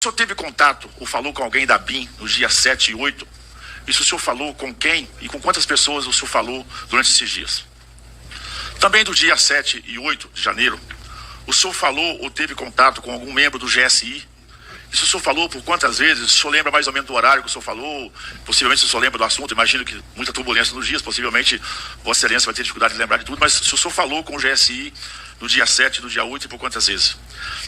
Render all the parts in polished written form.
senhor teve contato ou falou com alguém da BIM no dia 7 e 8? E se o senhor falou com quem e com quantas pessoas o senhor falou durante esses dias? Também do dia 7 e 8 de janeiro, o senhor falou ou teve contato com algum membro do GSI? E se o senhor falou por quantas vezes? O senhor lembra mais ou menos do horário que o senhor falou? Possivelmente o senhor lembra do assunto. Imagino que muita turbulência nos dias. Possivelmente Vossa Excelência vai ter dificuldade de lembrar de tudo. Mas se o senhor falou com o GSI no dia 7 e no dia 8 e por quantas vezes?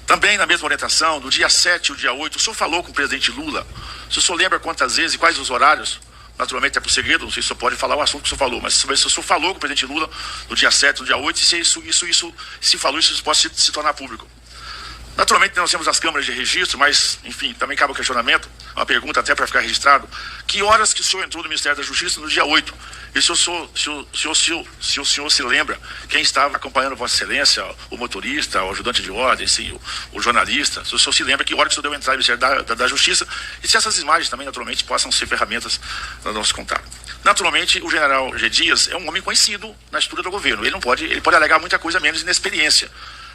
Também na mesma orientação, do dia 7 e o dia 8, o senhor falou com o presidente Lula? Se o senhor lembra quantas vezes e quais os horários? Naturalmente é por segredo, não sei se o senhor pode falar o assunto que o senhor falou, mas se o senhor falou com o presidente Lula no dia 7 e no dia 8, e se falou, isso pode se tornar público. Naturalmente nós temos as câmaras de registro, mas, enfim, também cabe o questionamento, uma pergunta até para ficar registrado. Que horas que o senhor entrou no Ministério da Justiça no dia 8? E se o senhor se lembra quem estava acompanhando Vossa Excelência, o motorista, o ajudante de ordem, sim, o jornalista? Se o senhor se lembra que hora que o senhor deu entrar no Ministério da Justiça, e se essas imagens também, naturalmente, possam ser ferramentas do nosso contato. Naturalmente, o general G. Dias é um homem conhecido na estrutura do governo. Ele pode alegar muita coisa menos inexperiência.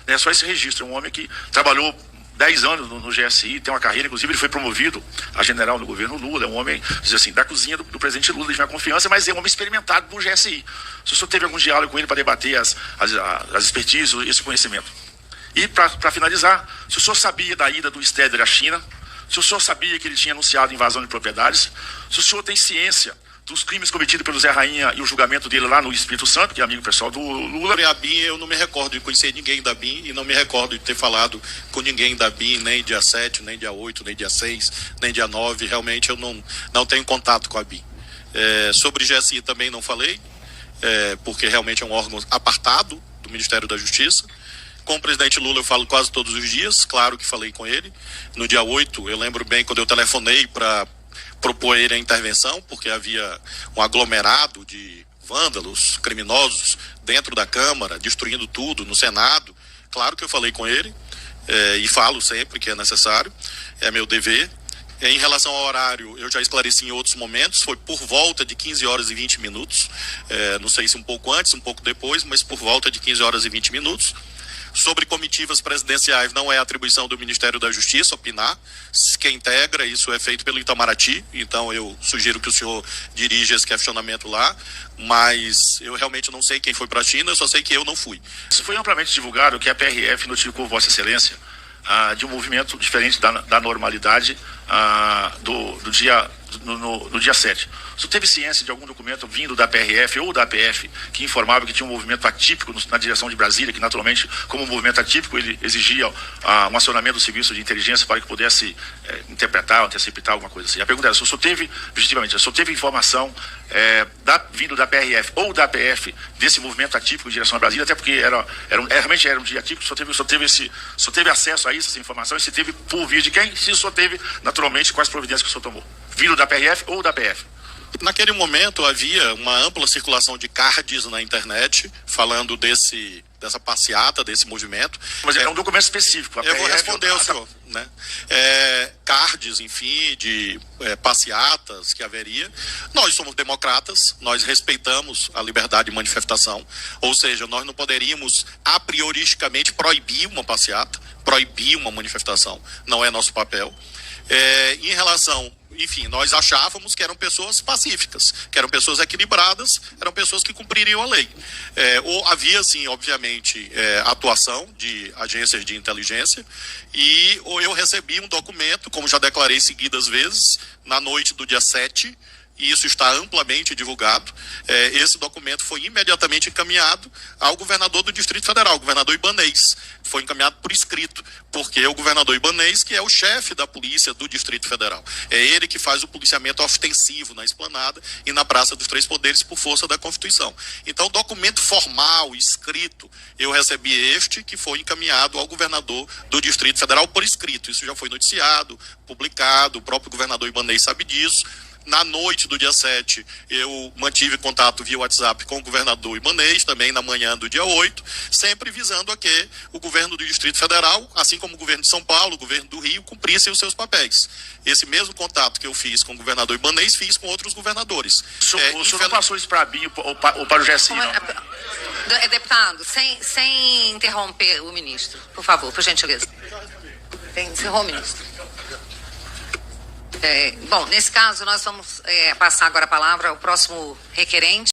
É só esse registro, é um homem que trabalhou 10 anos no GSI, tem uma carreira, inclusive ele foi promovido a general no governo Lula, é um homem, diz assim, da cozinha do presidente Lula, de minha confiança, mas é um homem experimentado no GSI. Se o senhor teve algum diálogo com ele para debater as expertises, esse conhecimento. E para finalizar, se o senhor sabia da ida do Stedler à China, se o senhor sabia que ele tinha anunciado invasão de propriedades, se o senhor tem ciência dos crimes cometidos pelo Zé Rainha e o julgamento dele lá no Espírito Santo, que é amigo pessoal do Lula. A BIM, eu não me recordo de conhecer ninguém da BIM e não me recordo de ter falado com ninguém da BIM, nem dia 7, nem dia 8, nem dia 6, nem dia 9. Realmente eu não tenho contato com a BIM. Sobre GSI também não falei, porque realmente é um órgão apartado do Ministério da Justiça. Com o presidente Lula eu falo quase todos os dias, claro que falei com ele. No dia 8, eu lembro bem quando eu telefonei para propor ele a intervenção, porque havia um aglomerado de vândalos, criminosos dentro da Câmara, destruindo tudo no Senado. Claro que eu falei com ele, e falo sempre que é necessário, é meu dever. Em relação ao horário, eu já esclareci em outros momentos, foi por volta de 15 horas e 20 minutos, não sei se um pouco antes, um pouco depois, mas por volta de 15 horas e 20 minutos. Sobre comitivas presidenciais, não é atribuição do Ministério da Justiça opinar. Quem integra, isso é feito pelo Itamaraty, então eu sugiro que o senhor dirija esse questionamento lá, mas eu realmente não sei quem foi para a China, eu só sei que eu não fui. Isso foi amplamente divulgado que a PRF notificou Vossa Excelência de um movimento diferente da normalidade no dia 7. O senhor teve ciência de algum documento vindo da PRF ou da APF que informava que tinha um movimento atípico na direção de Brasília, que naturalmente, como um movimento atípico, ele exigia um acionamento do serviço de inteligência para que pudesse interpretar, antecipar alguma coisa assim. A pergunta era, se o senhor teve, objetivamente, se o senhor teve informação vindo da PRF ou da APF desse movimento atípico em direção a Brasília, até porque realmente era um dia atípico, o senhor teve acesso a isso, essa informação, e se teve por via de quem? Se o senhor teve, naturalmente, quais providências que o senhor tomou? Vindo da PRF ou da APF? Naquele momento havia uma ampla circulação de cards na internet falando dessa passeata, desse movimento. Mas é um documento específico. Eu vou responder ao senhor, né? Cards, enfim, de passeatas que haveria. Nós somos democratas, nós respeitamos a liberdade de manifestação, ou seja, nós não poderíamos a prioristicamente proibir uma passeata, proibir uma manifestação, não é nosso papel. Em relação, enfim, nós achávamos que eram pessoas pacíficas, que eram pessoas equilibradas, eram pessoas que cumpririam a lei. Ou havia, sim, obviamente, atuação de agências de inteligência, ou eu recebi um documento, como já declarei seguidas vezes, na noite do dia 7, e isso está amplamente divulgado. Esse documento foi imediatamente encaminhado ao governador do Distrito Federal, o governador Ibanez. Foi encaminhado por escrito, porque é o governador Ibanez que é o chefe da polícia do Distrito Federal. É ele que faz o policiamento ostensivo na Esplanada e na Praça dos Três Poderes por força da Constituição. Então, documento formal, escrito, eu recebi que foi encaminhado ao governador do Distrito Federal por escrito. Isso já foi noticiado, publicado, o próprio governador Ibanez sabe disso. Na noite do dia 7, eu mantive contato via WhatsApp com o governador Ibanez, também na manhã do dia 8, sempre visando a que o governo do Distrito Federal, assim como o governo de São Paulo, o governo do Rio, cumprissem os seus papéis. Esse mesmo contato que eu fiz com o governador Ibanez, fiz com outros governadores. O senhor não passou isso para a BIM ou para o GSI, não? Deputado, sem interromper o ministro, por favor, por gentileza. Encerrou o ministro. Bom, nesse caso, nós vamos passar agora a palavra ao próximo requerente.